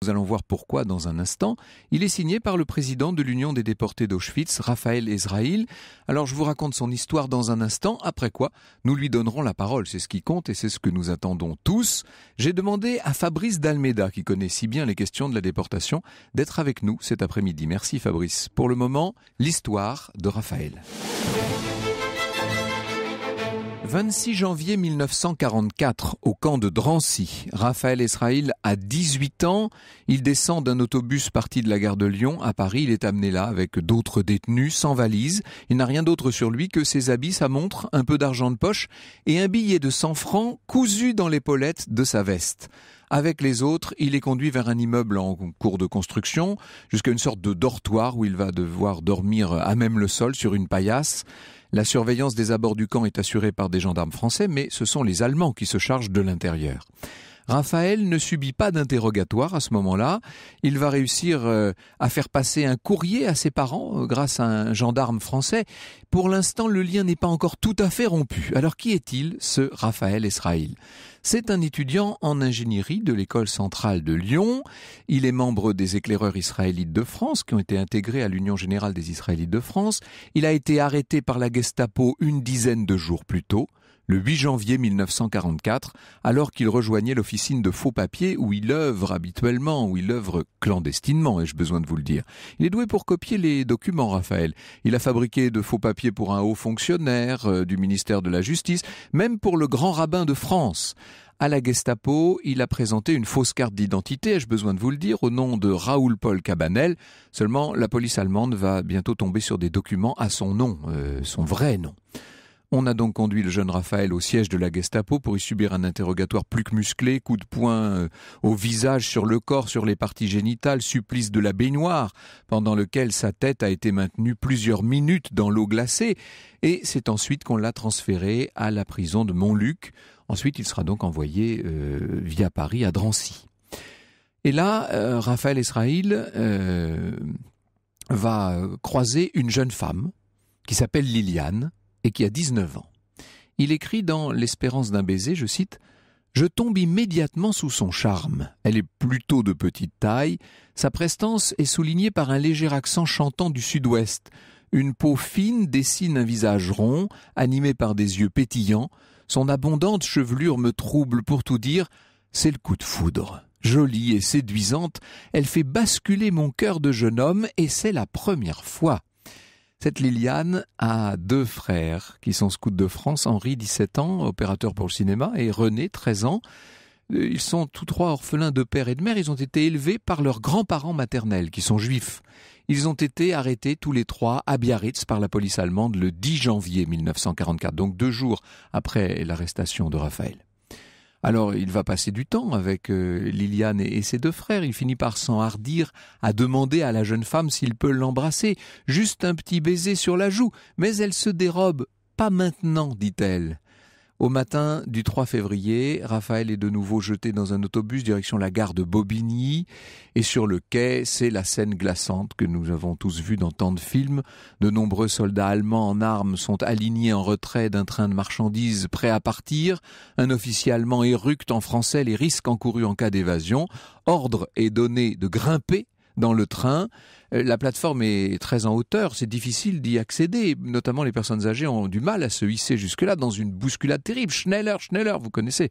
Nous allons voir pourquoi dans un instant. Il est signé par le président de l'Union des déportés d'Auschwitz, Raphaël Ezraïl. Alors je vous raconte son histoire dans un instant, après quoi nous lui donnerons la parole. C'est ce qui compte et c'est ce que nous attendons tous. J'ai demandé à Fabrice d'Almeida, qui connaît si bien les questions de la déportation, d'être avec nous cet après-midi. Merci Fabrice. Pour le moment, l'histoire de Raphaël. 26 janvier 1944, au camp de Drancy, Raphaël Ezraïl a 18 ans. Il descend d'un autobus parti de la gare de Lyon à Paris. Il est amené là avec d'autres détenus, sans valise. Il n'a rien d'autre sur lui que ses habits, sa montre, un peu d'argent de poche et un billet de 100 francs cousu dans l'épaulette de sa veste. Avec les autres, il est conduit vers un immeuble en cours de construction, jusqu'à une sorte de dortoir où il va devoir dormir à même le sol sur une paillasse. La surveillance des abords du camp est assurée par des gendarmes français, mais ce sont les Allemands qui se chargent de l'intérieur. Raphaël ne subit pas d'interrogatoire à ce moment-là. Il va réussir à faire passer un courrier à ses parents grâce à un gendarme français. Pour l'instant, le lien n'est pas encore tout à fait rompu. Alors qui est-il, ce Raphaël Ezraïl ? C'est un étudiant en ingénierie de l'école centrale de Lyon. Il est membre des éclaireurs israélites de France qui ont été intégrés à l'Union générale des Israélites de France. Il a été arrêté par la Gestapo une dizaine de jours plus tôt, le 8 janvier 1944, alors qu'il rejoignait l'officine de faux papiers où il œuvre habituellement, où il œuvre clandestinement, ai-je besoin de vous le dire. Il est doué pour copier les documents, Raphaël. Il a fabriqué de faux papiers pour un haut fonctionnaire du ministère de la Justice, même pour le grand rabbin de France. À la Gestapo, il a présenté une fausse carte d'identité, ai-je besoin de vous le dire, au nom de Raoul Paul Cabanel. Seulement, la police allemande va bientôt tomber sur des documents à son nom, son vrai nom. On a donc conduit le jeune Raphaël au siège de la Gestapo pour y subir un interrogatoire plus que musclé, coup de poing au visage, sur le corps, sur les parties génitales, supplice de la baignoire, pendant lequel sa tête a été maintenue plusieurs minutes dans l'eau glacée, et c'est ensuite qu'on l'a transféré à la prison de Montluc. Ensuite, il sera donc envoyé via Paris à Drancy. Et là, Raphaël Ezraïl va croiser une jeune femme qui s'appelle Liliane, et qui a 19 ans. Il écrit dans L'Espérance d'un baiser, je cite, « Je tombe immédiatement sous son charme. Elle est plutôt de petite taille. Sa prestance est soulignée par un léger accent chantant du sud-ouest. Une peau fine dessine un visage rond, animé par des yeux pétillants. Son abondante chevelure me trouble, pour tout dire, c'est le coup de foudre. Jolie et séduisante, elle fait basculer mon cœur de jeune homme, et c'est la première fois. » Cette Liliane a 2 frères qui sont scouts de France, Henri, 17 ans, opérateur pour le cinéma, et René, 13 ans. Ils sont tous 3 orphelins de père et de mère. Ils ont été élevés par leurs grands-parents maternels, qui sont juifs. Ils ont été arrêtés tous les 3 à Biarritz par la police allemande le 10 janvier 1944, donc 2 jours après l'arrestation de Raphaël. Alors, il va passer du temps avec Liliane et ses 2 frères. Il finit par s'enhardir à demander à la jeune femme s'il peut l'embrasser. Juste un petit baiser sur la joue. Mais elle se dérobe. « Pas maintenant », dit-elle. Au matin du 3 février, Raphaël est de nouveau jeté dans un autobus direction la gare de Bobigny. Et sur le quai, c'est la scène glaçante que nous avons tous vue dans tant de films. De nombreux soldats allemands en armes sont alignés en retrait d'un train de marchandises prêt à partir. Un officier allemand éructe en français les risques encourus en cas d'évasion. Ordre est donné de grimper dans le train. La plateforme est très en hauteur, c'est difficile d'y accéder, notamment les personnes âgées ont du mal à se hisser jusque-là dans une bousculade terrible. Schneller, Schneller, vous connaissez.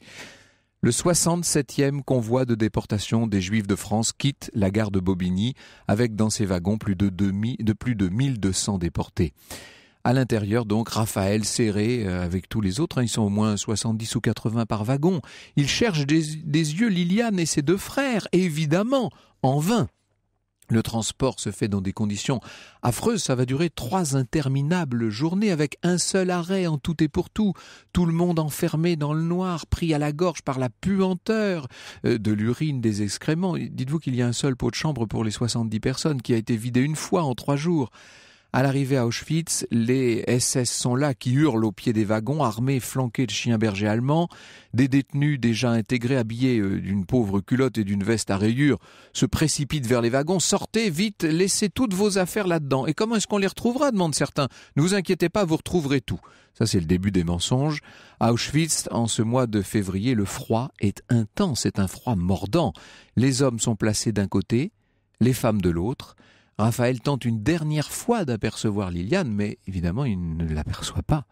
Le 67e convoi de déportation des Juifs de France quitte la gare de Bobigny avec dans ses wagons plus de 1200 déportés. À l'intérieur, donc, Raphaël serré avec tous les autres, ils sont au moins 70 ou 80 par wagon. Il cherche des yeux Liliane et ses 2 frères, évidemment, en vain. Le transport se fait dans des conditions affreuses, ça va durer 3 interminables journées avec un seul arrêt en tout et pour tout. Tout le monde enfermé dans le noir, pris à la gorge par la puanteur de l'urine, des excréments. Dites-vous qu'il y a un seul pot de chambre pour les 70 personnes qui a été vidé une fois en 3 jours. À l'arrivée à Auschwitz, les SS sont là, qui hurlent au pied des wagons, armés, flanqués de chiens bergers allemands. Des détenus déjà intégrés, habillés d'une pauvre culotte et d'une veste à rayures, se précipitent vers les wagons. Sortez vite, laissez toutes vos affaires là-dedans. Et comment est-ce qu'on les retrouvera, demandent certains. Ne vous inquiétez pas, vous retrouverez tout. Ça, c'est le début des mensonges. À Auschwitz, en ce mois de février, le froid est intense, c'est un froid mordant. Les hommes sont placés d'un côté, les femmes de l'autre. Raphaël tente une dernière fois d'apercevoir Liliane, mais évidemment, il ne l'aperçoit pas.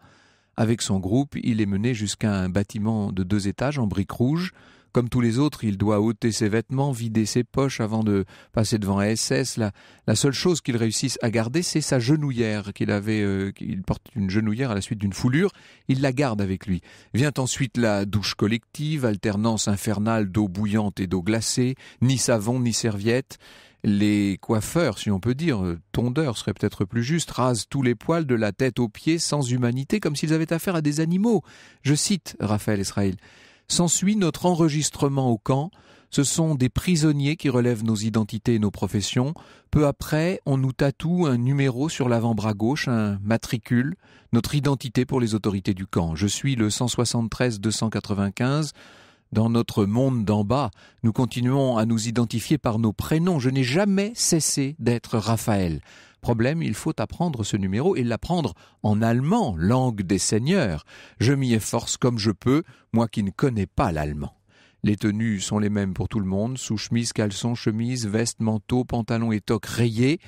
Avec son groupe, il est mené jusqu'à un bâtiment de 2 étages en briques rouges. Comme tous les autres, il doit ôter ses vêtements, vider ses poches avant de passer devant un SS. La seule chose qu'il réussisse à garder, c'est sa genouillère il porte une genouillère à la suite d'une foulure. Il la garde avec lui. Vient ensuite la douche collective, alternance infernale d'eau bouillante et d'eau glacée, ni savon ni serviette. Les coiffeurs, si on peut dire, tondeurs serait peut-être plus juste, rasent tous les poils de la tête aux pieds sans humanité, comme s'ils avaient affaire à des animaux. Je cite Raphaël Israël. S'ensuit notre enregistrement au camp. Ce sont des prisonniers qui relèvent nos identités et nos professions. Peu après, on nous tatoue un numéro sur l'avant-bras gauche, un matricule, notre identité pour les autorités du camp. Je suis le 173 295. Dans notre monde d'en bas, nous continuons à nous identifier par nos prénoms. Je n'ai jamais cessé d'être Raphaël. Problème, il faut apprendre ce numéro et l'apprendre en allemand, langue des seigneurs. Je m'y efforce comme je peux, moi qui ne connais pas l'allemand. Les tenues sont les mêmes pour tout le monde, sous-chemise, caleçon, chemise, veste, manteau, pantalon et toque rayés.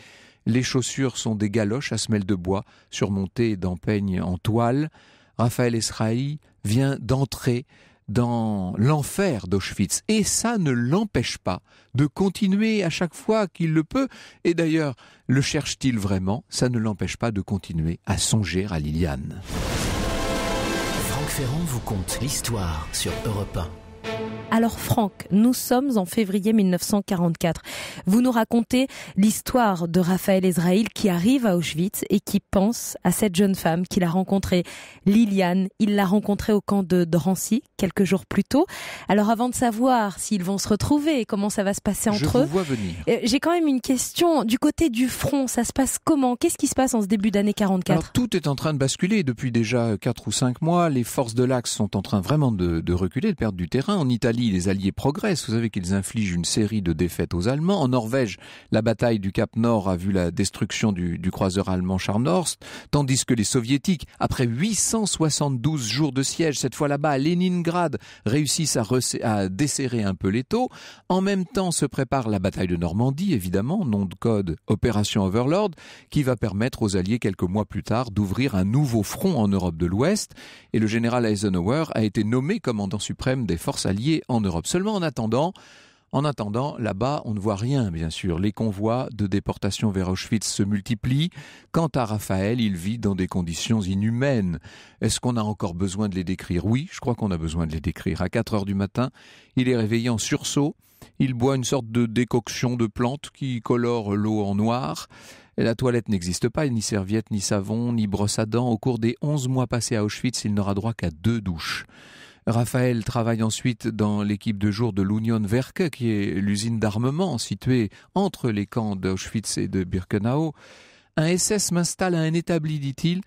Les chaussures sont des galoches à semelles de bois, surmontées d'empeignes en toile. Raphaël Esrahi vient d'entrer dans l'enfer d'Auschwitz. Et ça ne l'empêche pas de continuer à chaque fois qu'il le peut. Et d'ailleurs, le cherche-t-il vraiment? Ça ne l'empêche pas de continuer à songer à Liliane. Franck Ferrand vous conte l'histoire sur Europe 1. Alors Franck, nous sommes en février 1944. Vous nous racontez l'histoire de Raphaël Israël qui arrive à Auschwitz et qui pense à cette jeune femme qu'il a rencontrée, Liliane. Il l'a rencontrée au camp de Drancy quelques jours plus tôt. Alors avant de savoir s'ils vont se retrouver et comment ça va se passer entre eux, je vous vois venir. J'ai quand même une question. Du côté du front, ça se passe comment? Qu'est-ce qui se passe en ce début d'année 44? Alors tout est en train de basculer depuis déjà 4 ou 5 mois. Les forces de l'Axe sont en train vraiment de reculer, de perdre du terrain. En Italie, les Alliés progressent. Vous savez qu'ils infligent une série de défaites aux Allemands. En Norvège, la bataille du Cap Nord a vu la destruction du croiseur allemand Scharnhorst, tandis que les Soviétiques, après 872 jours de siège, cette fois là-bas à Leningrad, réussissent à desserrer un peu l'étau. En même temps se prépare la bataille de Normandie, évidemment, nom de code Opération Overlord, qui va permettre aux Alliés quelques mois plus tard d'ouvrir un nouveau front en Europe de l'Ouest. Et le général Eisenhower a été nommé commandant suprême des forces alliées en Europe. Seulement en attendant, là-bas, on ne voit rien, bien sûr. Les convois de déportation vers Auschwitz se multiplient. Quant à Raphaël, il vit dans des conditions inhumaines. Est-ce qu'on a encore besoin de les décrire? Oui, je crois qu'on a besoin de les décrire. À 4 heures du matin, il est réveillé en sursaut. Il boit une sorte de décoction de plantes qui colore l'eau en noir. La toilette n'existe pas, ni serviette, ni savon, ni brosse à dents. Au cours des 11 mois passés à Auschwitz, il n'aura droit qu'à 2 douches. Raphaël travaille ensuite dans l'équipe de jour de l'Union-Werke, qui est l'usine d'armement située entre les camps d'Auschwitz et de Birkenau. Un SS m'installe à un établi, dit-il.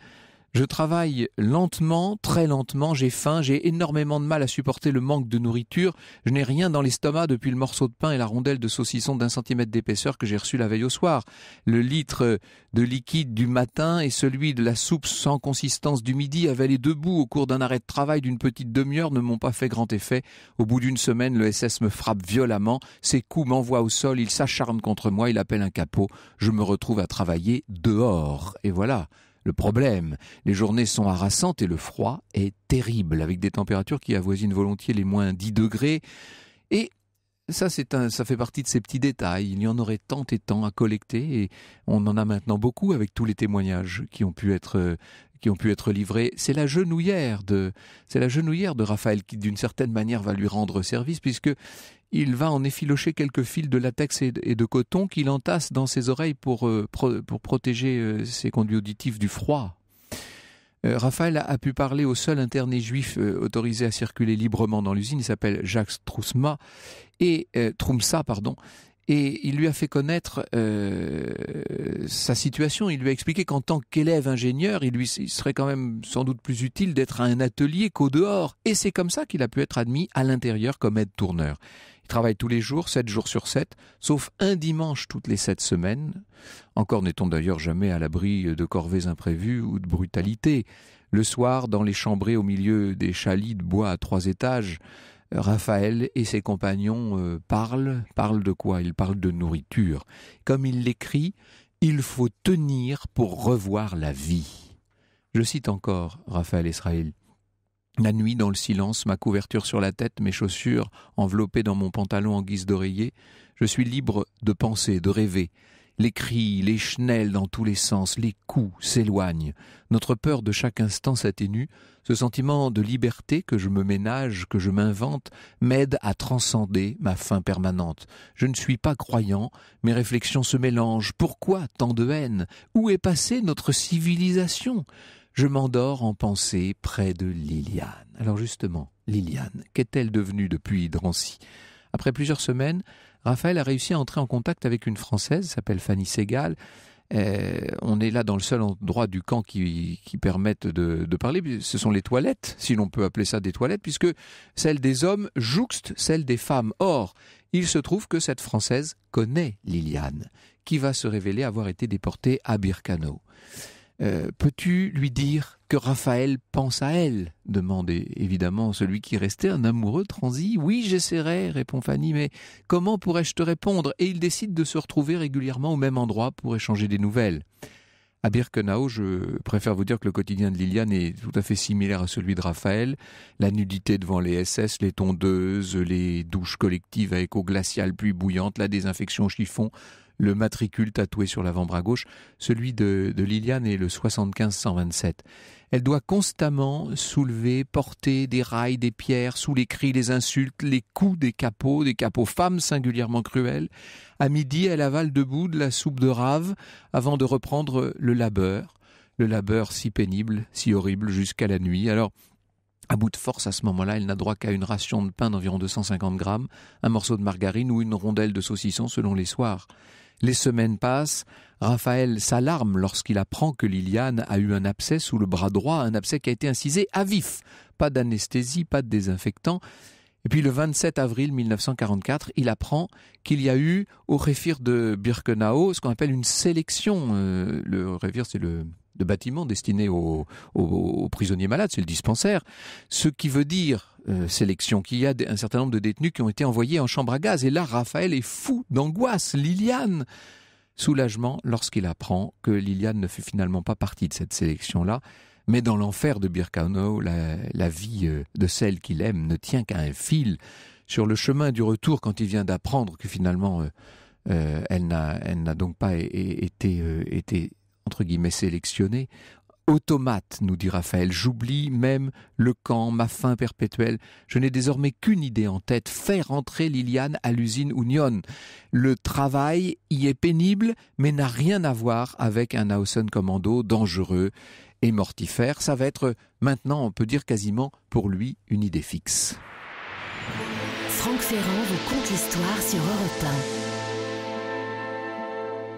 Je travaille lentement, très lentement, j'ai faim, j'ai énormément de mal à supporter le manque de nourriture. Je n'ai rien dans l'estomac depuis le morceau de pain et la rondelle de saucisson d'1 centimètre d'épaisseur que j'ai reçu la veille au soir. Le litre de liquide du matin et celui de la soupe sans consistance du midi, avalés debout au cours d'un arrêt de travail d'une petite demi-heure, ne m'ont pas fait grand effet. Au bout d'une semaine, le SS me frappe violemment. Ses coups m'envoient au sol, il s'acharne contre moi, il appelle un capot. Je me retrouve à travailler dehors. Et voilà. Le problème, les journées sont harassantes et le froid est terrible, avec des températures qui avoisinent volontiers les moins 10 degrés. Et ça fait partie de ces petits détails. Il y en aurait tant et tant à collecter et on en a maintenant beaucoup avec tous les témoignages qui ont pu être livrés. C'est la genouillère de Raphaël qui, d'une certaine manière, va lui rendre service puisque il va en effilocher quelques fils de latex et de coton qu'il entasse dans ses oreilles pour protéger ses conduits auditifs du froid. Raphaël a pu parler au seul interné juif autorisé à circuler librement dans l'usine. Il s'appelle Jacques Troumsa, Et il lui a fait connaître sa situation. Il lui a expliqué qu'en tant qu'élève ingénieur, il serait quand même sans doute plus utile d'être à un atelier qu'au dehors. Et c'est comme ça qu'il a pu être admis à l'intérieur comme aide-tourneur. Il travaille tous les jours, 7 jours sur 7, sauf un dimanche toutes les 7 semaines. Encore n'est-on d'ailleurs jamais à l'abri de corvées imprévues ou de brutalité. Le soir, dans les chambrées au milieu des chalits de bois à 3 étages, Raphaël et ses compagnons parlent de quoi? Ils parlent de nourriture. Comme il l'écrit, il faut tenir pour revoir la vie. Je cite encore Raphaël Israël. La nuit, dans le silence, ma couverture sur la tête, mes chaussures enveloppées dans mon pantalon en guise d'oreiller, je suis libre de penser, de rêver. Les cris, les chenelles dans tous les sens, les coups s'éloignent. Notre peur de chaque instant s'atténue. Ce sentiment de liberté que je me ménage, que je m'invente, m'aide à transcender ma faim permanente. Je ne suis pas croyant, mes réflexions se mélangent. Pourquoi tant de haine? Où est passée notre civilisation? Je m'endors en pensée près de Liliane. Alors justement, Liliane, qu'est-elle devenue depuis Drancy? Après plusieurs semaines, Raphaël a réussi à entrer en contact avec une Française, s'appelle Fanny Segal. On est là dans le seul endroit du camp qui permette de parler. Ce sont les toilettes, si l'on peut appeler ça des toilettes, puisque celle des hommes jouxte celle des femmes. Or, il se trouve que cette Française connaît Liliane, qui va se révéler avoir été déportée à Birkenau. Peux-tu lui dire que Raphaël pense à elle? Demande évidemment celui qui restait un amoureux transi. Oui, j'essaierai, répond Fanny, mais comment pourrais-je te répondre? Et il décide de se retrouver régulièrement au même endroit pour échanger des nouvelles. À Birkenau, je préfère vous dire que le quotidien de Liliane est tout à fait similaire à celui de Raphaël. La nudité devant les SS, les tondeuses, les douches collectives avec eau glaciale puis bouillante, la désinfection au chiffon, le matricule tatoué sur l'avant-bras gauche. Celui de Liliane est le 75-127. Elle doit constamment soulever, porter des rails, des pierres, sous les cris, les insultes, les coups des capots femmes singulièrement cruelles. À midi, elle avale debout de la soupe de rave avant de reprendre le labeur si pénible, si horrible jusqu'à la nuit. Alors, à bout de force, à ce moment-là, elle n'a droit qu'à une ration de pain d'environ 250 grammes, un morceau de margarine ou une rondelle de saucisson selon les soirs. Les semaines passent, Raphaël s'alarme lorsqu'il apprend que Liliane a eu un abcès sous le bras droit, un abcès qui a été incisé à vif. Pas d'anesthésie, pas de désinfectant. Et puis le 27 avril 1944, il apprend qu'il y a eu au Réfir de Birkenau ce qu'on appelle une sélection. Le Réfir, c'est le bâtiment destiné aux prisonniers malades, c'est le dispensaire. Ce qui veut dire sélection, qu'il y a un certain nombre de détenus qui ont été envoyés en chambre à gaz. Et là, Raphaël est fou d'angoisse. Liliane! Soulagement lorsqu'il apprend que Liliane ne fait finalement pas partie de cette sélection-là, mais dans l'enfer de Birkenau, la vie de celle qu'il aime ne tient qu'à un fil. Sur le chemin du retour, quand il vient d'apprendre que finalement elle n'a donc pas été entre guillemets sélectionnée, automate, nous dit Raphaël, j'oublie même le camp, ma faim perpétuelle. Je n'ai désormais qu'une idée en tête, faire entrer Liliane à l'usine Union. Le travail y est pénible, mais n'a rien à voir avec un Hausen Commando dangereux et mortifère. Ça va être maintenant, on peut dire quasiment pour lui, une idée fixe. Franck Ferrand vous conte l'histoire sur Europe 1.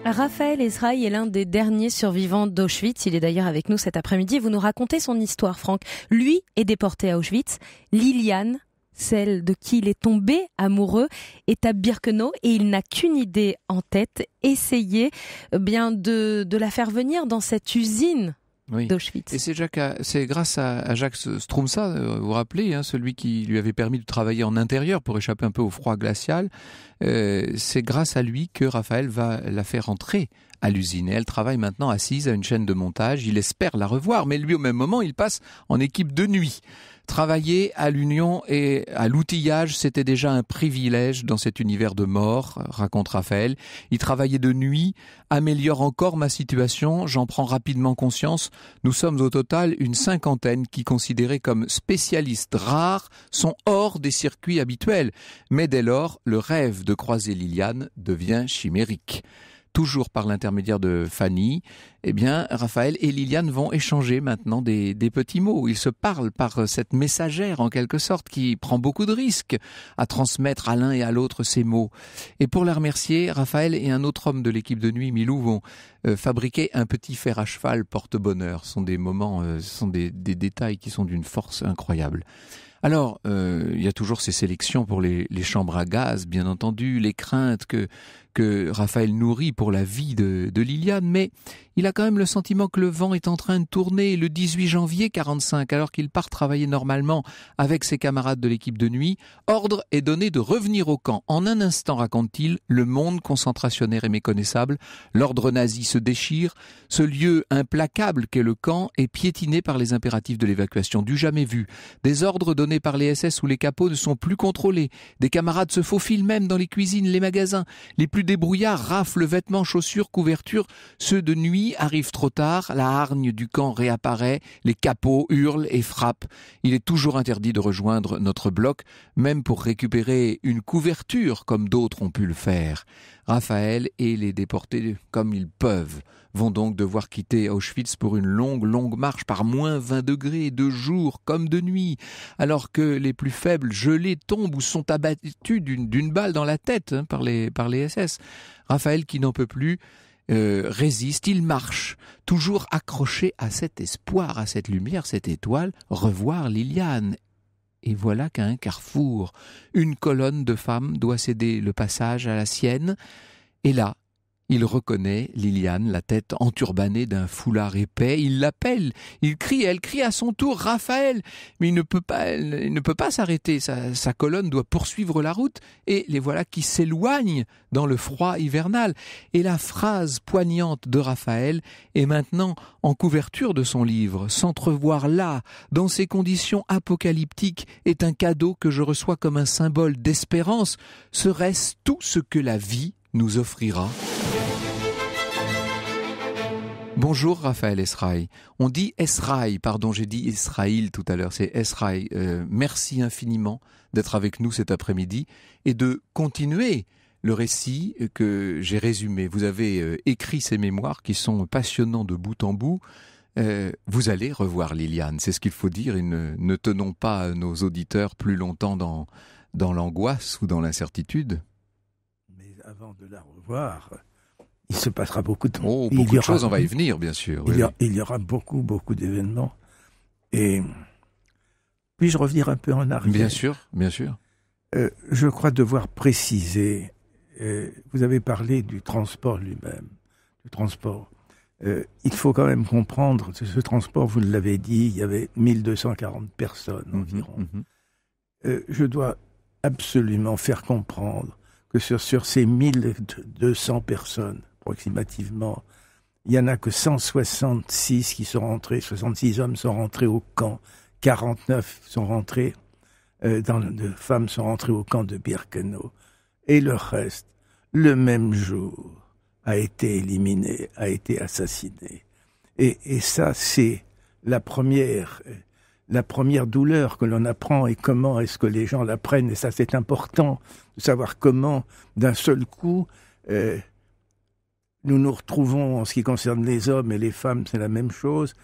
Raphaël Ezraï est l'un des derniers survivants d'Auschwitz. Il est d'ailleurs avec nous cet après-midi. Vous nous racontez son histoire, Franck. Lui est déporté à Auschwitz. Liliane, celle de qui il est tombé amoureux, est à Birkenau et il n'a qu'une idée en tête, essayer de la faire venir dans cette usine. Oui. d'Auschwitz. Et c'est grâce à Jacques Strumsa, vous vous rappelez, celui qui lui avait permis de travailler en intérieur pour échapper un peu au froid glacial. C'est grâce à lui que Raphaël va la faire entrer à l'usine. Et elle travaille maintenant assise à une chaîne de montage. Il espère la revoir, mais lui, au même moment, il passe en équipe de nuit. Travailler à l'union et à l'outillage, c'était déjà un privilège dans cet univers de mort, raconte Raphaël. Il travaillait de nuit, améliore encore ma situation, j'en prends rapidement conscience. Nous sommes au total une 50aine qui, considérés comme spécialistes rares, sont hors des circuits habituels. Mais dès lors, le rêve de croiser Liliane devient chimérique. toujours par l'intermédiaire de Fanny, eh bien, Raphaël et Liliane vont échanger maintenant des petits mots. Ils se parlent par cette messagère, en quelque sorte, qui prend beaucoup de risques à transmettre à l'un et à l'autre ces mots. Et pour la remercier, Raphaël et un autre homme de l'équipe de nuit, Milou, vont fabriquer un petit fer à cheval porte-bonheur. Ce sont des moments, ce sont des détails qui sont d'une force incroyable. Alors, il y a toujours ces sélections pour les chambres à gaz, bien entendu, les craintes que Raphaël nourrit pour la vie de Liliane, mais il a quand même le sentiment que le vent est en train de tourner. Le 18 janvier 45, alors qu'il part travailler normalement avec ses camarades de l'équipe de nuit, ordre est donné de revenir au camp. En un instant, raconte-t-il, le monde concentrationnaire est méconnaissable, l'ordre nazi se déchire, ce lieu implacable qu'est le camp est piétiné par les impératifs de l'évacuation, du jamais vu. Des ordres donnés par les SS ou les capots ne sont plus contrôlés. Des camarades se faufilent même dans les cuisines, les magasins. Les plus débrouillards raflent vêtements, chaussures, couvertures. Ceux de nuit arrivent trop tard. La hargne du camp réapparaît. Les capots hurlent et frappent. Il est toujours interdit de rejoindre notre bloc, même pour récupérer une couverture comme d'autres ont pu le faire. Raphaël et les déportés, comme ils peuvent, vont donc devoir quitter Auschwitz pour une longue marche par moins 20 degrés, de jour comme de nuit, alors que les plus faibles gelés tombent ou sont abattus d'une balle dans la tête par les SS. Raphaël, qui n'en peut plus, résiste, il marche, toujours accroché à cet espoir, à cette lumière, cette étoile, revoir Liliane. Et voilà qu'à un carrefour, une colonne de femmes doit céder le passage à la sienne, et là, il reconnaît Liliane, la tête enturbanée d'un foulard épais. Il l'appelle, il crie, elle crie à son tour « Raphaël !» Mais il ne peut pas s'arrêter, sa colonne doit poursuivre la route, et les voilà qui s'éloignent dans le froid hivernal. Et la phrase poignante de Raphaël est maintenant en couverture de son livre. « S'entrevoir là, dans ces conditions apocalyptiques, est un cadeau que je reçois comme un symbole d'espérance. Serait-ce tout ce que la vie nous offrira ?» Bonjour Raphaël Esraï. On dit Esraï, pardon, j'ai dit Israël tout à l'heure, c'est Esraï. Merci infiniment d'être avec nous cet après-midi et de continuer le récit que j'ai résumé. Vous avez écrit ces mémoires qui sont passionnants de bout en bout. Vous allez revoir Liliane, c'est ce qu'il faut dire, et ne tenons pas nos auditeurs plus longtemps dans l'angoisse ou dans l'incertitude. Mais avant de la revoir, il se passera beaucoup de temps. Oh, beaucoup de choses, on va y venir, bien sûr. Il y aura beaucoup d'événements. Et puis-je revenir un peu en arrière ? Bien sûr, bien sûr. Je crois devoir préciser, vous avez parlé du transport lui-même, du transport. Il faut quand même comprendre, ce transport, vous l'avez dit, il y avait 1240 personnes environ. Je dois absolument faire comprendre que sur ces 1200 personnes, approximativement, il n'y en a que 166 qui sont rentrés, 66 hommes sont rentrés au camp, 49 sont rentrés, de femmes sont rentrées au camp de Birkenau. Et le reste, le même jour, a été éliminé, a été assassiné. Et ça, c'est la première douleur que l'on apprend, et comment est-ce que les gens l'apprennent. Et ça, c'est important de savoir comment, d'un seul coup, nous nous retrouvons, en ce qui concerne les hommes et les femmes, c'est la même chose.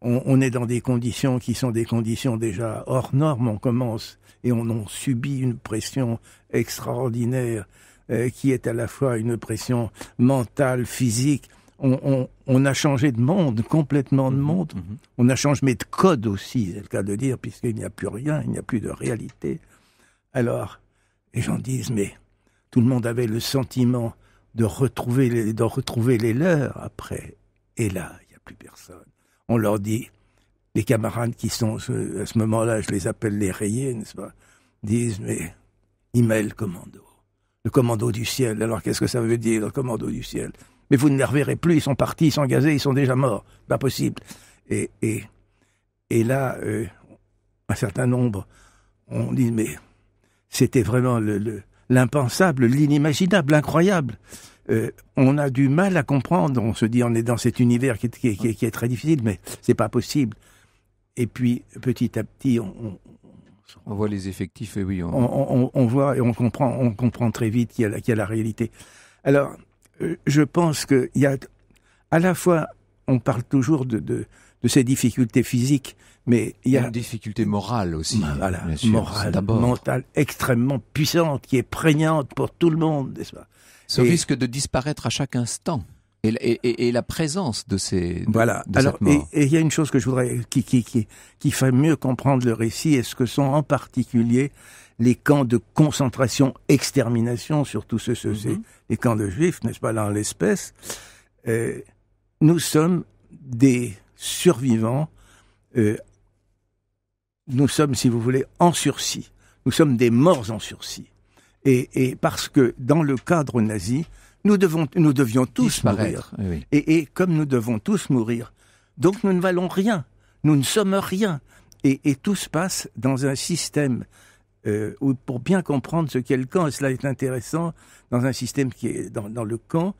On est dans des conditions qui sont des conditions déjà hors normes. On commence et on subit une pression extraordinaire qui est à la fois une pression mentale, physique. On a changé de monde, complètement de monde. On a changé mais de code aussi, c'est le cas de dire, puisqu'il n'y a plus rien, il n'y a plus de réalité. Alors, les gens disent, mais tout le monde avait le sentiment de retrouver les leurs après. Et là, il n'y a plus personne. On leur dit, les camarades qui sont, à ce moment-là, je les appelle les rayés, n'est-ce pas, disent, mais il met le commando du ciel. Alors qu'est-ce que ça veut dire, le commando du ciel ? Mais vous ne les reverrez plus, ils sont partis, ils sont gazés, ils sont déjà morts. Pas possible. Et là, un certain nombre, on dit, mais c'était vraiment l'impensable, l'inimaginable, l'incroyable. On a du mal à comprendre, on se dit, on est dans cet univers qui est très difficile, mais c'est pas possible. Et puis, petit à petit, on voit les effectifs, et oui. On voit et on comprend très vite qu'il y a la réalité. Alors, je pense qu'il y a, à la fois, on parle toujours de ces difficultés physiques, mais il y a une difficulté morale aussi. Voilà, bien sûr, morale, mentale, extrêmement puissante, qui est prégnante pour tout le monde, n'est-ce pas? Ce risque de disparaître à chaque instant. Et la présence de ces voilà. de Alors, cette mort. et il y a une chose que je voudrais qui fait mieux comprendre le récit, et ce que sont en particulier les camps de concentration, extermination, surtout les camps de juifs, n'est-ce pas, là en l'espèce. Nous sommes des survivants, nous sommes, si vous voulez, en sursis. Nous sommes des morts en sursis. Et parce que dans le cadre nazi, nous devions tous mourir. Oui. Et comme nous devons tous mourir, donc nous ne valons rien. Nous ne sommes rien. Et tout se passe dans un système où, pour bien comprendre ce qu'est le camp, et cela est intéressant, dans un système qui est dans le camp,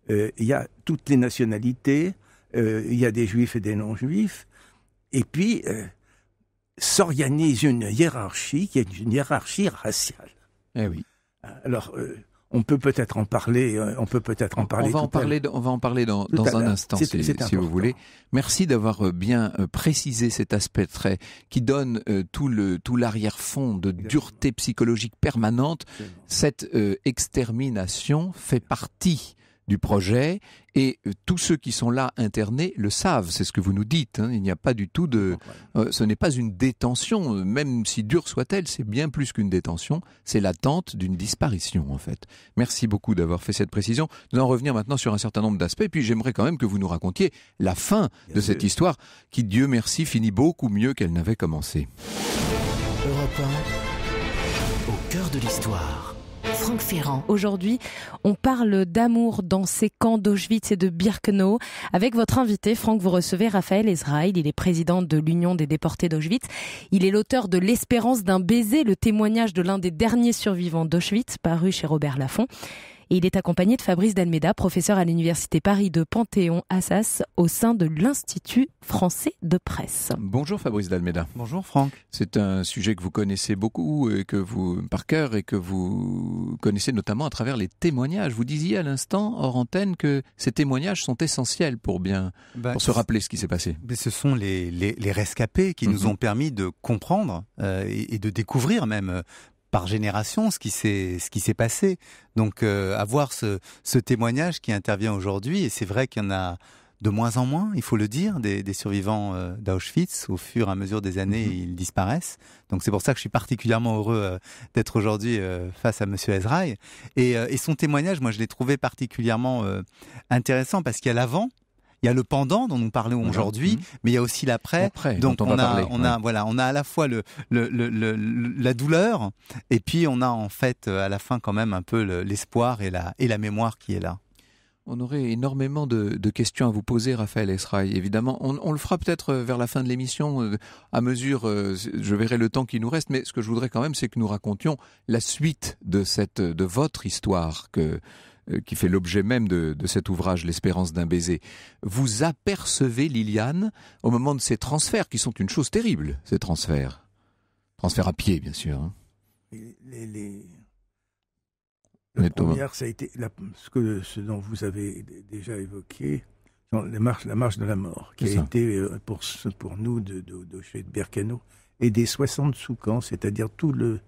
il y a toutes les nationalités, il y a des juifs et des non-juifs, et puis s'organise une hiérarchie qui est une hiérarchie raciale. Eh oui. Alors, on peut peut-être en parler. On va en parler dans un instant, si vous voulez. Merci d'avoir bien précisé cet aspect qui donne tout l'arrière-fond de dureté psychologique permanente. Cette extermination fait partie du projet, et tous ceux qui sont là internés le savent, c'est ce que vous nous dites, hein. Il n'y a pas du tout ce n'est pas une détention, même si dure soit-elle, c'est bien plus qu'une détention, c'est l'attente d'une disparition en fait. Merci beaucoup d'avoir fait cette précision. Nous allons revenir maintenant sur un certain nombre d'aspects, puis j'aimerais quand même que vous nous racontiez la fin de cette histoire, qui, Dieu merci, finit beaucoup mieux qu'elle n'avait commencé. Europe 1, au cœur de l'histoire. Franck Ferrand. Aujourd'hui, on parle d'amour dans ces camps d'Auschwitz et de Birkenau. Avec votre invité, Franck, vous recevez Raphaël Ezraïl. Il est président de l'Union des déportés d'Auschwitz. Il est l'auteur de L'espérance d'un baiser, le témoignage de l'un des derniers survivants d'Auschwitz, paru chez Robert Laffont. Et il est accompagné de Fabrice Dalméda, professeur à l'Université Paris de Panthéon-Assas, au sein de l'Institut français de presse. Bonjour Fabrice Dalméda. Bonjour Franck. C'est un sujet que vous connaissez beaucoup, et par cœur, et que vous connaissez notamment à travers les témoignages. Vous disiez à l'instant, hors antenne, que ces témoignages sont essentiels pour se rappeler ce qui s'est passé. Mais ce sont les rescapés qui nous ont permis de comprendre et de découvrir même par génération ce qui s'est passé. Donc avoir ce témoignage qui intervient aujourd'hui, et c'est vrai qu'il y en a de moins en moins, il faut le dire, des survivants d'Auschwitz. Au fur et à mesure des années, ils disparaissent. Donc c'est pour ça que je suis particulièrement heureux d'être aujourd'hui face à Monsieur Ezraïl. Et son témoignage, moi je l'ai trouvé particulièrement intéressant, parce qu'il y a l'avant, il y a le pendant dont nous parlons aujourd'hui, mais il y a aussi l'après. Donc on a à la fois la douleur, et puis on a en fait à la fin quand même un peu l'espoir et la mémoire qui est là. On aurait énormément de questions à vous poser, Raphaël Ezraïl. Évidemment, on le fera peut-être vers la fin de l'émission, à mesure, je verrai le temps qui nous reste, mais ce que je voudrais quand même, c'est que nous racontions la suite de votre histoire qui fait l'objet même de cet ouvrage, L'espérance d'un baiser. Vous apercevez Liliane au moment de ces transferts, qui sont une chose terrible, ces transferts. Transferts à pied, bien sûr. Hein. La première, ça a été ce dont vous avez déjà évoqué, la marche de la mort, qui a été pour nous de chez Birkenau, et des 60 sous-camps, c'est-à-dire tout le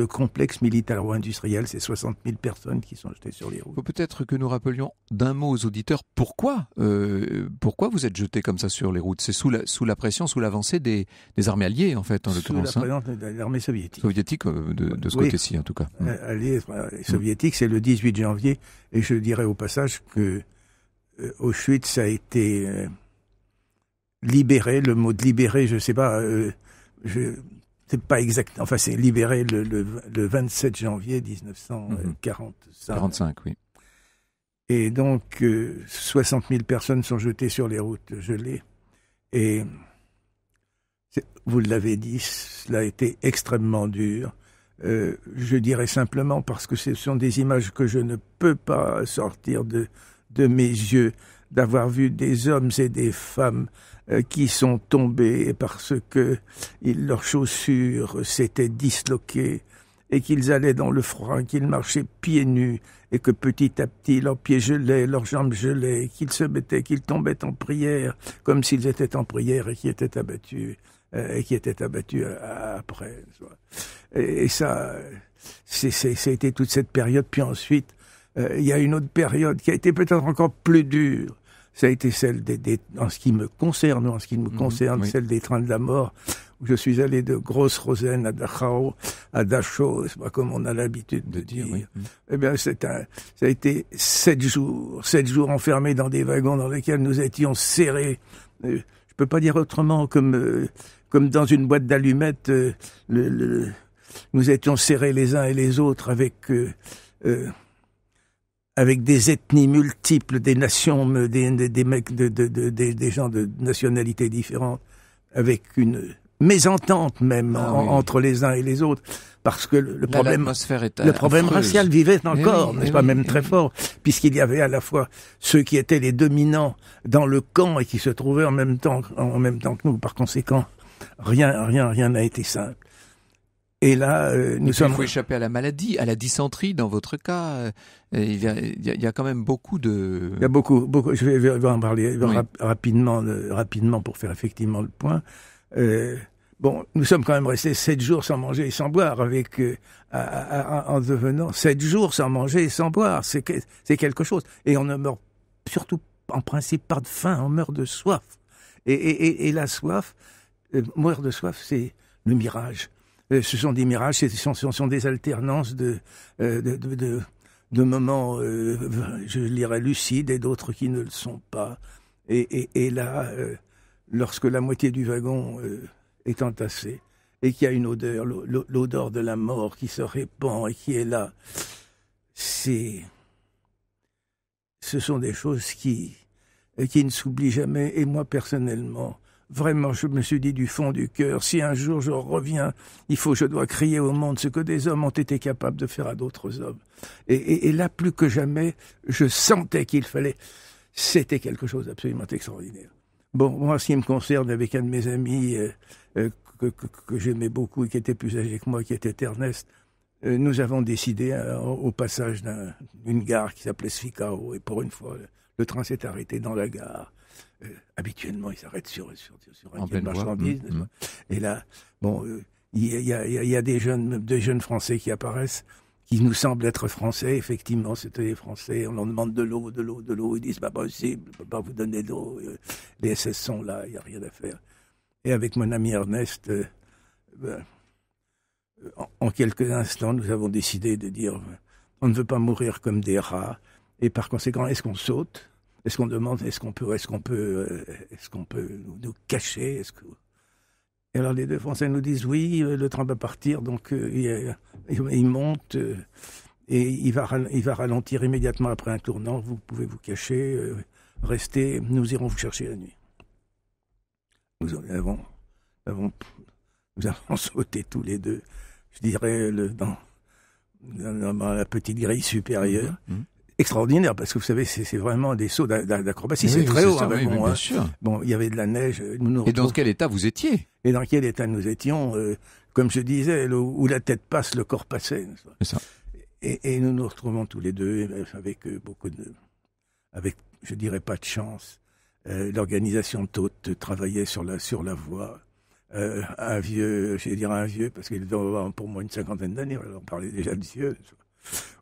complexe militaro-industriel, c'est 60 000 personnes qui sont jetées sur les routes. Il faut peut-être que nous rappelions d'un mot aux auditeurs pourquoi vous êtes jetés comme ça sur les routes. C'est sous la pression, sous l'avancée des armées alliées, en fait, en l'occurrence. Sous la présence de l'armée soviétique. Soviétique, de ce côté-ci, en tout cas. Alliés soviétiques, c'est le 18 janvier, et je dirais au passage que Auschwitz a été libéré. Le mot de libéré, je ne sais pas... c'est pas exact. Enfin, c'est libéré le 27 janvier 1945. 45, oui. Et donc, 60 000 personnes sont jetées sur les routes gelées. Et vous l'avez dit, cela a été extrêmement dur. Je dirais simplement, parce que ce sont des images que je ne peux pas sortir de mes yeux, d'avoir vu des hommes et des femmes qui sont tombés parce que leurs chaussures s'étaient disloquées, et qu'ils allaient dans le froid, qu'ils marchaient pieds nus, et que petit à petit leurs pieds gelaient, leurs jambes gelaient, qu'ils se mettaient, qu'ils tombaient en prière, comme s'ils étaient en prière et qui étaient abattus, après. Et ça, c'était toute cette période. Puis ensuite, il y a une autre période qui a été peut-être encore plus dure. Ça a été celle en ce qui me concerne, Oui. celle des trains de la mort, où je suis allé de Grosse-Rosen à Dachau, à Dachau, c'est pas comme on a l'habitude de dire. Oui. Eh bien, ça a été 7 jours enfermés dans des wagons dans lesquels nous étions serrés. Je peux pas dire autrement, comme dans une boîte d'allumettes, nous étions serrés les uns et les autres avec des ethnies multiples, des nations, des mecs, des gens de nationalités différentes, avec une mésentente même entre les uns et les autres, parce que le problème racial vivait encore, n'est-ce pas, même très fort, puisqu'il y avait à la fois ceux qui étaient les dominants dans le camp et qui se trouvaient en même temps que nous. Par conséquent, rien n'a été simple. Et là, il faut échapper à la maladie, à la dysenterie dans votre cas. Il y a quand même beaucoup de... Il y a beaucoup. Je vais en parler rapidement pour faire effectivement le point. Nous sommes quand même restés 7 jours sans manger et sans boire, en devenant 7 jours sans manger et sans boire. C'est quelque chose. Et on ne meurt surtout en principe pas de faim, on meurt de soif. Et la soif, mourir de soif, c'est le mirage. Ce sont des mirages, ce sont des alternances de moments, je dirais, lucides et d'autres qui ne le sont pas. Et là, lorsque la moitié du wagon est entassée et qu'il y a une odeur, l'odeur de la mort qui se répand et qui est là, ce sont des choses qui ne s'oublient jamais. Et moi, personnellement, vraiment, je me suis dit du fond du cœur, si un jour je reviens, je dois crier au monde ce que des hommes ont été capables de faire à d'autres hommes. Et là, plus que jamais, je sentais qu'il fallait... C'était quelque chose d'absolument extraordinaire. Bon, moi, en ce qui me concerne, avec un de mes amis que j'aimais beaucoup et qui était plus âgé que moi, qui était Ernest, nous avons décidé, au passage d'une gare qui s'appelait Zwickau, et pour une fois, le train s'est arrêté dans la gare. Habituellement, il s'arrête sur un quai de marchandises. Et là, il y a des jeunes Français qui apparaissent, qui nous semblent être Français. Effectivement, c'était des Français. On leur demande de l'eau. Ils disent, pas possible, je ne peux pas vous donner de l'eau. Les SS sont là, il n'y a rien à faire. Et avec mon ami Ernest, en quelques instants, nous avons décidé de dire, on ne veut pas mourir comme des rats. Et par conséquent, est-ce qu'on saute ? Est-ce qu'on demande, est-ce qu'on peut nous cacher? Et alors les deux Français nous disent oui, le train va partir, donc il monte et il va ralentir immédiatement après un tournant. Vous pouvez vous cacher, rester, nous irons vous chercher la nuit. Nous avons sauté tous les deux, je dirais, dans la petite grille supérieure. Extraordinaire, parce que vous savez, c'est vraiment des sauts d'acrobatie. C'est très haut, bien sûr. Bon, il y avait de la neige. Et dans quel état vous étiez? Et dans quel état nous étions, comme je disais, où la tête passe, le corps passait. C'est ça. Et nous nous retrouvons tous les deux avec je dirais pas de chance. L'organisation TOT travaillait sur la voie. Un vieux, parce qu'il doit avoir pour moi une 50aine d'années, on parlait déjà de vieux.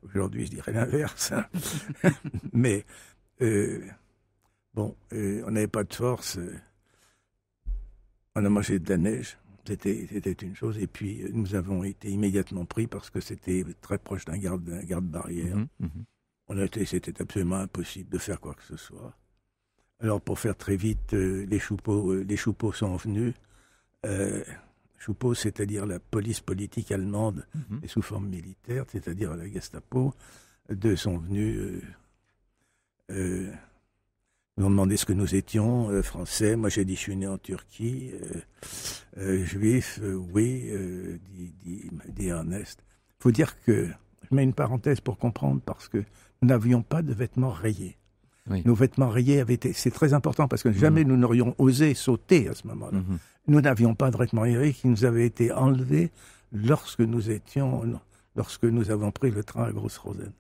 Aujourd'hui, je dirais l'inverse. Mais, on n'avait pas de force. On a mangé de la neige. C'était une chose. Et puis, nous avons été immédiatement pris parce que c'était très proche d'un garde-barrière. C'était absolument impossible de faire quoi que ce soit. Alors, pour faire très vite, les choupeaux sont venus. Choupeau, c'est-à-dire la police politique allemande, et sous forme militaire, c'est-à-dire la Gestapo, deux sont venus nous ont demandé ce que nous étions, français. Moi, j'ai dit, je suis né en Turquie, juif, oui, dit Ernest. Il faut dire que, je mets une parenthèse pour comprendre, parce que nous n'avions pas de vêtements rayés. Oui. Nos vêtements rayés c'est très important, parce que jamais nous n'aurions osé sauter à ce moment-là. Nous n'avions pas de vêtements rayés qui nous avaient été enlevés lorsque nous étions lorsque nous avons pris le train à Groß-Rosen.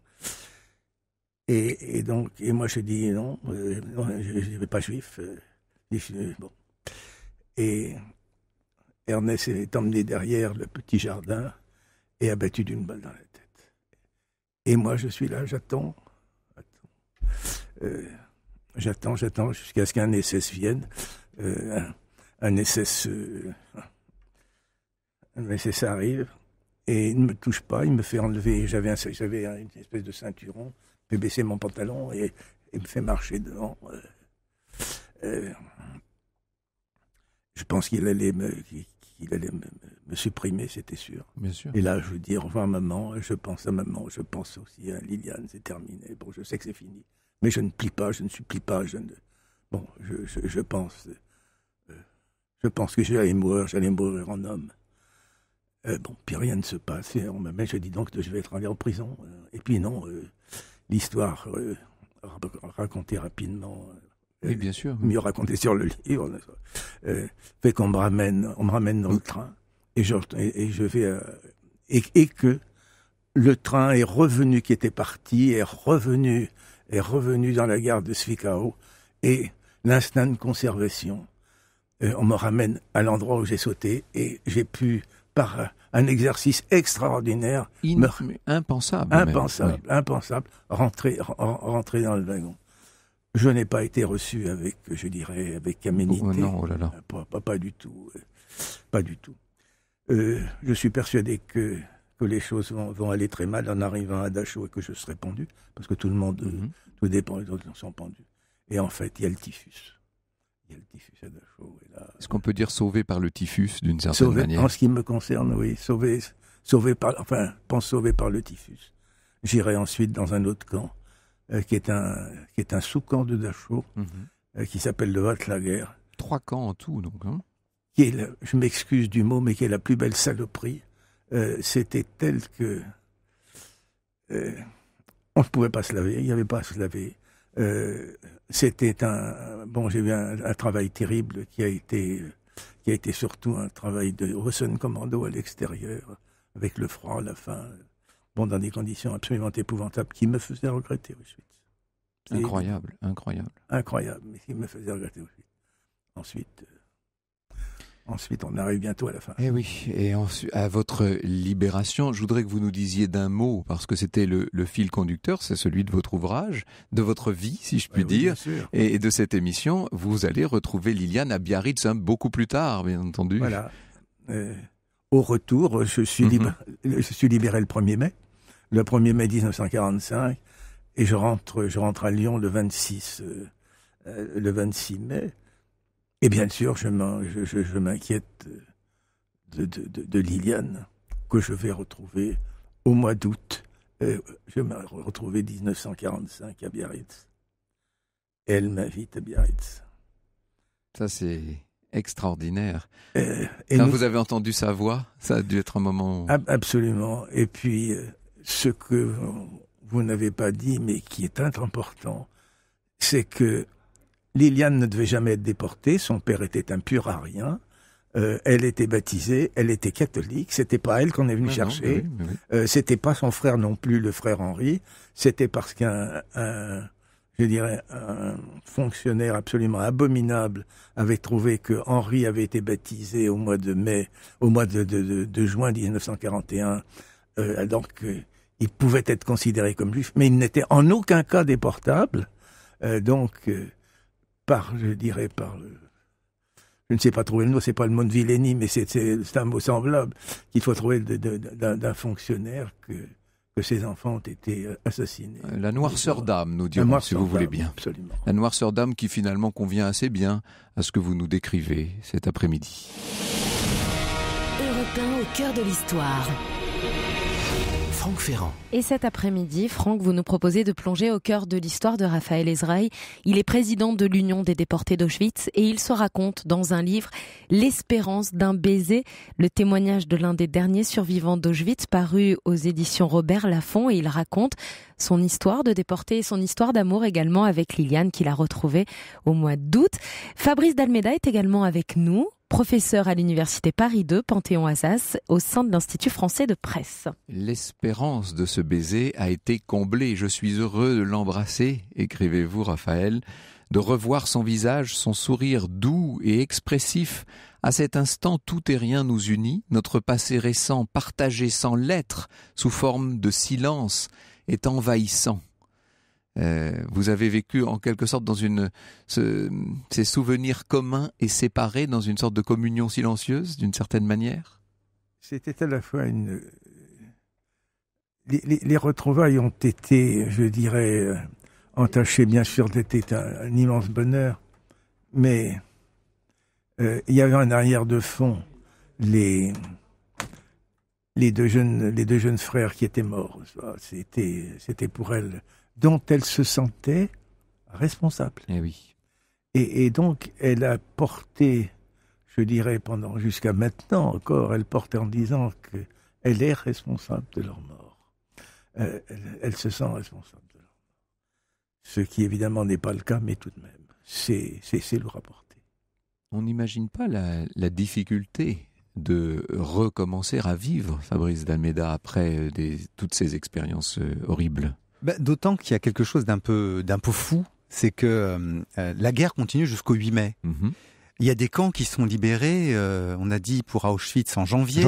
Et moi je dis non, je ne vais pas juif. Bon. Et Ernest est emmené derrière le petit jardin et abattu d'une balle dans la tête. Et moi je suis là, j'attends jusqu'à ce qu'un SS vienne. Un SS arrive et il ne me touche pas, il me fait enlever. J'avais une espèce de ceinturon, il fait baisser mon pantalon et me fait marcher devant. Je pense qu'il allait me supprimer, c'était sûr. Bien sûr. Et là, je veux dire, au revoir maman, je pense à maman, je pense aussi à Liliane, c'est terminé. Bon, je sais que c'est fini. Mais je ne plie pas, je ne supplie pas, je pense que j'allais mourir en homme. Puis rien ne se passe. Et on me met, je dis donc que je vais être enlevé en prison. Et puis non, l'histoire racontée rapidement. Oui, bien sûr. Mieux raconté sur le livre. Fait qu'on me ramène dans le train et je vais et que le train est revenu, qui était parti, est revenu dans la gare de Zwickau et l'instinct de conservation. On me ramène à l'endroit où j'ai sauté et j'ai pu, par un exercice extraordinaire, impensable, rentrer dans le wagon. Je n'ai pas été reçu avec aménité. Oh, non, oh là là. Pas du tout. Pas du tout. Je suis persuadé que les choses vont aller très mal en arrivant à Dachau et que je serai pendu, parce que tout le monde, tout dépend, les autres sont pendus. Et en fait, il y a le typhus. À Dachau. Est-ce qu'on peut dire sauvé par le typhus d'une certaine manière? En ce qui me concerne, oui. Sauvé par le typhus. J'irai ensuite dans un autre camp. Qui est un sous-camp de Dachau, qui s'appelle le Waldlager. 3 camps en tout, donc. Hein, je m'excuse du mot, mais qui est la plus belle saloperie. C'était tel que on ne pouvait pas se laver, il n'y avait pas à se laver. C'était j'ai eu un travail terrible qui a été surtout un travail de Russenkommando à l'extérieur, avec le froid, la faim. Dans des conditions absolument épouvantables qui me faisaient regretter Auschwitz. Incroyable. Incroyable, mais qui me faisait regretter Auschwitz. Ensuite, on arrive bientôt à la fin. Et oui, et à votre libération, je voudrais que vous nous disiez d'un mot, parce que c'était le fil conducteur, c'est celui de votre ouvrage, de votre vie, si je puis dire, et de cette émission. Vous allez retrouver Liliane à Biarritz beaucoup plus tard, bien entendu. Voilà. Au retour, je suis libéré le 1er mai. Le 1er mai 1945, et je rentre à Lyon le 26 mai. Et bien sûr, je m'inquiète de Liliane, que je vais retrouver au mois d'août. Je vais retrouver 1945 à Biarritz. Elle m'invite à Biarritz. Ça, c'est extraordinaire. Quand vous avez entendu sa voix, ça a dû être un moment... Absolument. Et puis, ce que vous n'avez pas dit, mais qui est important, c'est que Liliane ne devait jamais être déportée. Son père était un pur arien. Elle était baptisée, elle était catholique. C'était pas elle qu'on est venu chercher. Oui. C'était pas son frère non plus, le frère Henri. C'était parce qu'un fonctionnaire absolument abominable avait trouvé que Henri avait été baptisé au mois de juin 1941. Donc, il pouvait être considéré comme juif, mais il n'était en aucun cas déportable. Je ne sais pas trouver le mot, c'est pas le mot de Villény, mais c'est un mot semblable qu'il faut trouver d'un fonctionnaire que ses enfants ont été assassinés. La noirceur d'âme, nous dirons, si vous voulez bien. Absolument. La noirceur d'âme qui finalement convient assez bien à ce que vous nous décrivez cet après-midi. Europe 1 au cœur de l'histoire. Franck Ferrand. Et cet après-midi, Franck, vous nous proposez de plonger au cœur de l'histoire de Raphaël Ezraï. Il est président de l'Union des déportés d'Auschwitz et il se raconte dans un livre L'espérance d'un baiser, le témoignage de l'un des derniers survivants d'Auschwitz paru aux éditions Robert Laffont, et il raconte son histoire de déporté et son histoire d'amour également avec Liliane qu'il a retrouvée au mois d'août. Fabrice d'Almeida est également avec nous. professeur à l'université Paris 2, Panthéon-Assas, au sein de l'Institut français de presse. L'espérance de ce baiser a été comblée. Je suis heureux de l'embrasser, écrivez-vous, Raphaël, de revoir son visage, son sourire doux et expressif. À cet instant, tout et rien nous unit. Notre passé récent, partagé sans lettres, sous forme de silence, est envahissant. Vous avez vécu en quelque sorte dans ces souvenirs communs et séparés dans une sorte de communion silencieuse, d'une certaine manière. C'était à la fois les retrouvailles ont été, je dirais, entachées bien sûr d'être un immense bonheur, mais il y avait en arrière de fond les deux jeunes frères qui étaient morts. C'était pour elles, dont elle se sentait responsable. Eh oui. Et donc, elle a porté, je dirais, jusqu'à maintenant encore, elle portait en disant qu'elle est responsable de leur mort. Elle se sent responsable de leur mort. Ce qui, évidemment, n'est pas le cas, mais tout de même, c'est le rapporter. On n'imagine pas la difficulté de recommencer à vivre, Fabrice d'Almeida, après toutes ces expériences horribles. D'autant qu'il y a quelque chose d'un peu fou, c'est que la guerre continue jusqu'au 8 mai. Mm-hmm. Il y a des camps qui sont libérés, on a dit pour Auschwitz en janvier.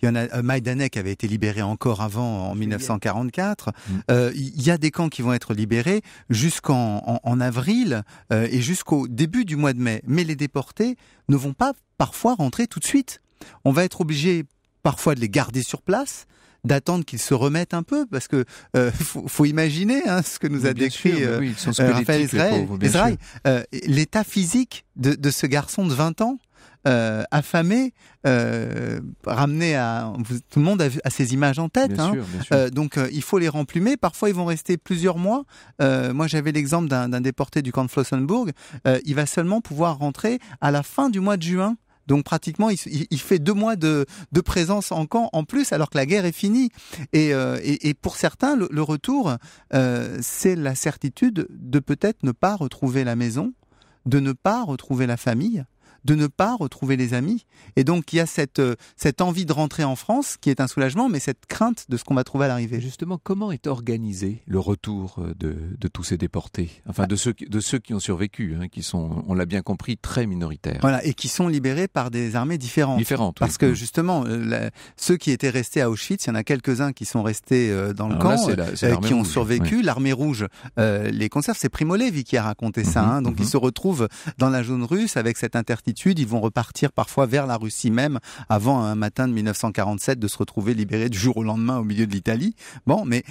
Il y en a Majdanek avait été libéré encore avant, en 1944. Il y a des camps qui vont être libérés jusqu'en avril et jusqu'au début du mois de mai. Mais les déportés ne vont pas parfois rentrer tout de suite. On va être obligé parfois de les garder sur place, d'attendre qu'ils se remettent un peu, parce que faut imaginer ce que nous a décrit Raphaël Ezraï. L'état physique de ce garçon de 20 ans, affamé, ramené tout le monde a ces images en tête. Bien sûr. Donc il faut les remplumer. Parfois ils vont rester plusieurs mois. Moi j'avais l'exemple d'un déporté du camp de Flossenburg. Il va seulement pouvoir rentrer à la fin du mois de juin. Donc pratiquement, il fait 2 mois de présence en camp en plus, alors que la guerre est finie. Et pour certains, le retour, c'est la certitude de peut-être ne pas retrouver la maison, de ne pas retrouver la famille, de ne pas retrouver les amis. Et donc, il y a cette envie de rentrer en France, qui est un soulagement, mais cette crainte de ce qu'on va trouver à l'arrivée. Justement, comment est organisé le retour de tous ces déportés, enfin de ceux qui ont survécu, qui sont, on l'a bien compris, très minoritaires. Voilà, et qui sont libérés par des armées différentes. Parce oui. Que justement, ceux qui étaient restés à Auschwitz, il y en a quelques-uns qui sont restés dans le camp, qui ont survécu. Oui. L'armée rouge les conserve. C'est Primo Levi qui a raconté ça. Donc ils se retrouvent dans la zone russe avec cette incertitude. Ils vont repartir parfois vers la Russie même, avant un matin de 1947 de se retrouver libérés du jour au lendemain au milieu de l'Italie. Bon, mais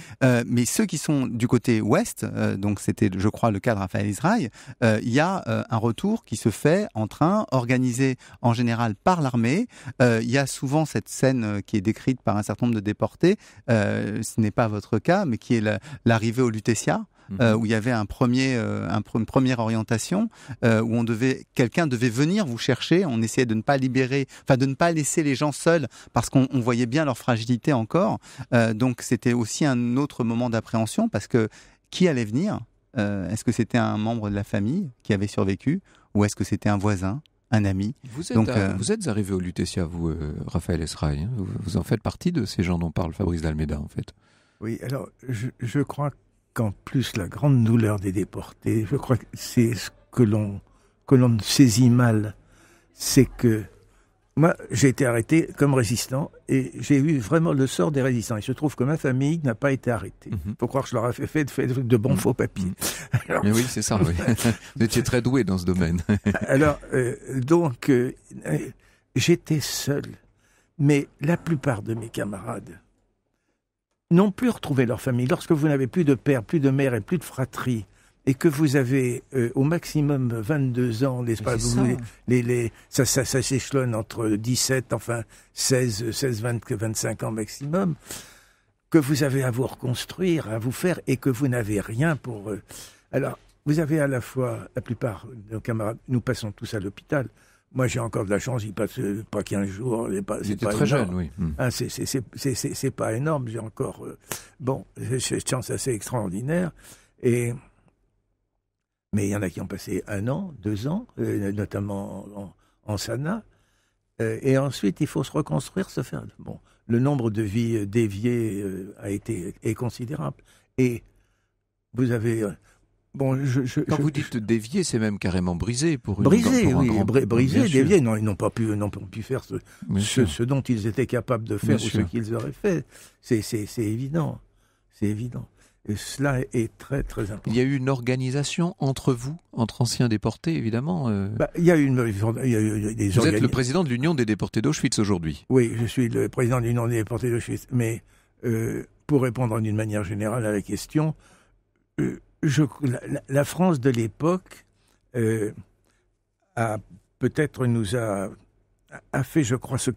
ceux qui sont du côté ouest, donc c'était, je crois, le cas de Raphaël Ezraï, il y a un retour qui se fait en train, organisé en général par l'armée. Il y a souvent cette scène qui est décrite par un certain nombre de déportés, ce n'est pas votre cas, mais qui est l'arrivée au Lutetia. Où il y avait une première orientation, où quelqu'un devait venir vous chercher. On essayait de ne pas de ne pas laisser les gens seuls, parce qu'on voyait bien leur fragilité encore. Donc c'était aussi un autre moment d'appréhension, parce que qui allait venir ? Est-ce que c'était un membre de la famille qui avait survécu, ou est-ce que c'était un voisin, un ami ? Vous êtes arrivé au Lutetia, vous, Raphaël Ezraï. Vous en faites partie de ces gens dont parle Fabrice d'Almeida, en fait. Oui, alors je crois qu'en plus la grande douleur des déportés, je crois que c'est ce que l'on ne saisit mal, c'est que moi j'ai été arrêté comme résistant et j'ai eu vraiment le sort des résistants. Il se trouve que ma famille n'a pas été arrêtée. Il faut croire que je leur ai fait de bons faux papiers. Alors, mais oui, c'est ça. Oui. Vous étiez très doué dans ce domaine. Alors donc j'étais seul, mais la plupart de mes camarades n'ont plus retrouvé leur famille. Lorsque vous n'avez plus de père, plus de mère et plus de fratrie, et que vous avez au maximum 22 ans, ça s'échelonne entre 17, enfin 16, 25 ans maximum, que vous avez à vous reconstruire, à vous faire, et que vous n'avez rien pour... Alors, vous avez à la fois, la plupart de nos camarades, nous passons tous à l'hôpital. Moi, j'ai encore de la chance, il passe pas 15 jours. J'étais très jeune, oui. C'est pas énorme, j'ai encore... j'ai une chance assez extraordinaire. Mais il y en a qui ont passé 1 an, 2 ans, notamment en Sana. Et ensuite, il faut se reconstruire, se faire. Bon, le nombre de vies déviées est considérable. Et vous avez. Quand vous dites dévié, c'est même carrément brisé pour brisé, pour un oui, grand... brisé, dévié. Non, ils n'ont pas pu faire ce dont ils étaient capables de faire ou ce qu'ils auraient fait. C'est évident, c'est évident. Et cela est très très important. Il y a eu une organisation entre vous, entre anciens déportés, évidemment. Il y a eu des Vous êtes le président de l'Union des déportés d'Auschwitz aujourd'hui. Oui, je suis le président de l'Union des déportés d'Auschwitz. Mais pour répondre d'une manière générale à la question, la France de l'époque a fait, je crois, ce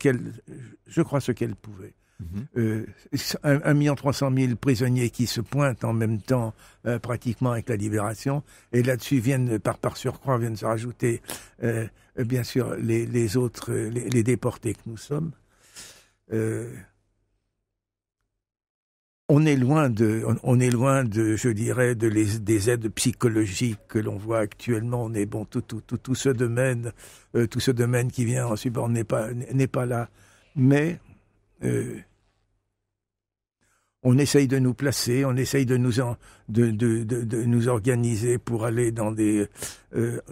qu'elle pouvait. 1 300 000 prisonniers qui se pointent en même temps pratiquement avec la libération, et là-dessus par surcroît viennent se rajouter bien sûr les autres, les déportés que nous sommes. On est loin de, je dirais, des aides psychologiques que l'on voit actuellement. On est tout ce domaine qui vient en support n'est pas là, mais on essaye de nous placer, on essaye de nous organiser pour aller dans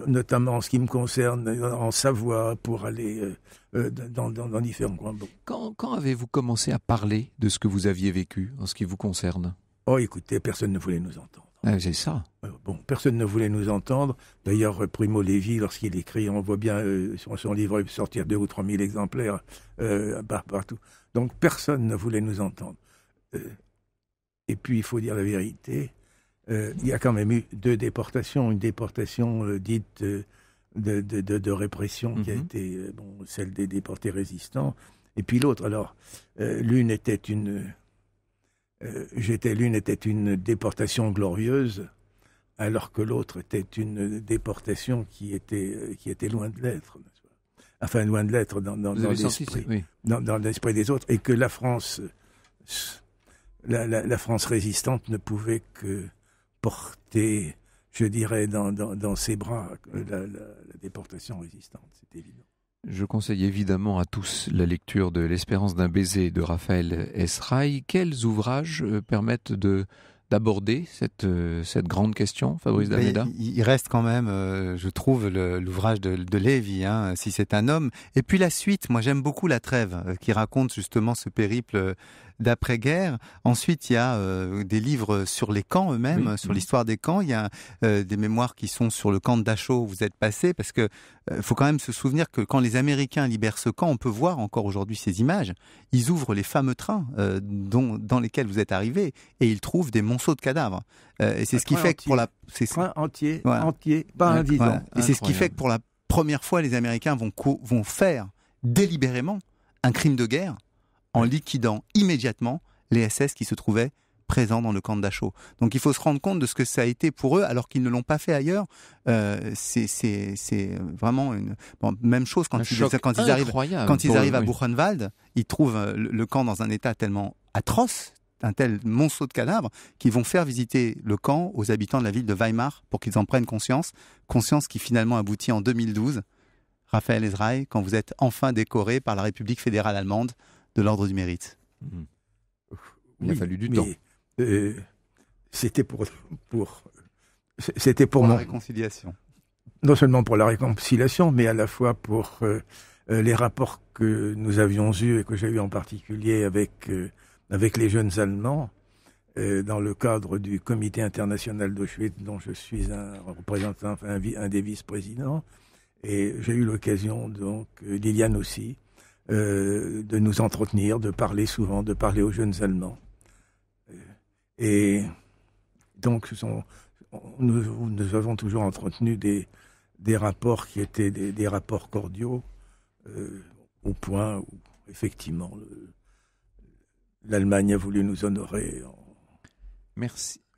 notamment en ce qui me concerne, en Savoie, pour aller dans différents coins. Bon. Quand avez-vous commencé à parler de ce que vous aviez vécu en ce qui vous concerne ? Oh, écoutez, personne ne voulait nous entendre. Ah, c'est ça. Bon, personne ne voulait nous entendre. D'ailleurs, Primo Levi, lorsqu'il écrit, on voit bien son livre sortir 2 ou 3 000 exemplaires partout. Donc, personne ne voulait nous entendre. Et puis, il faut dire la vérité, il y a quand même eu 2 déportations. Une déportation dite de répression qui a été celle des déportés résistants. Et puis l'autre, alors, l'une était une déportation glorieuse, alors que l'autre était une déportation qui était loin de l'être. Enfin, loin de l'être dans l'esprit, oui. dans l'esprit des autres, et que la France... La France résistante ne pouvait que porter, je dirais, dans ses bras la déportation résistante, c'est évident. Je conseille évidemment à tous la lecture de L'Espérance d'un baiser de Raphaël Esraï. Quels ouvrages permettent d'aborder cette grande question, Fabrice Dalméda ? Il reste quand même, je trouve, l'ouvrage de Lévy, Si c'est un homme. Et puis la suite, moi j'aime beaucoup La Trêve, qui raconte justement ce périple d'après-guerre. Ensuite, il y a des livres sur les camps eux-mêmes, sur l'histoire des camps. Il y a des mémoires qui sont sur le camp de Dachau où vous êtes passé, parce que faut quand même se souvenir que quand les Américains libèrent ce camp, on peut voir encore aujourd'hui ces images. Ils ouvrent les fameux trains dans lesquels vous êtes arrivés, et ils trouvent des monceaux de cadavres. Et c'est ce qui fait que pour la train entier, pas un vivant. Voilà. Et c'est ce qui fait que pour la première fois, les Américains vont faire délibérément un crime de guerre en liquidant immédiatement les SS qui se trouvaient présents dans le camp de Dachau. Donc il faut se rendre compte de ce que ça a été pour eux, alors qu'ils ne l'ont pas fait ailleurs. C'est vraiment une même chose quand ils arrivent à Buchenwald, ils trouvent le camp dans un état tellement atroce, un tel monceau de cadavres, qu'ils vont faire visiter le camp aux habitants de la ville de Weimar pour qu'ils en prennent conscience qui finalement aboutit en 2012. Raphaël Esraï, quand vous êtes enfin décoré par la République fédérale allemande de l'Ordre du Mérite. Il a fallu du temps. C'était pour la réconciliation. Non seulement pour la réconciliation, mais à la fois pour les rapports que nous avions eus et que j'ai eu en particulier avec les jeunes Allemands dans le cadre du Comité international d'Auschwitz, dont je suis un représentant, un des vice-présidents. Et j'ai eu l'occasion, donc, Liliane aussi, de nous entretenir, de parler aux jeunes Allemands. Et donc, nous avons toujours entretenu des rapports qui étaient des rapports cordiaux, au point où, effectivement, l'Allemagne a voulu nous honorer.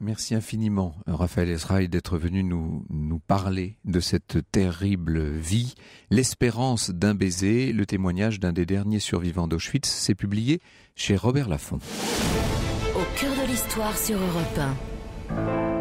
Merci infiniment, Raphaël Esraï, d'être venu nous parler de cette terrible vie. L'espérance d'un baiser, le témoignage d'un des derniers survivants d'Auschwitz, c'est publié chez Robert Laffont. Au cœur de l'histoire sur Europe 1.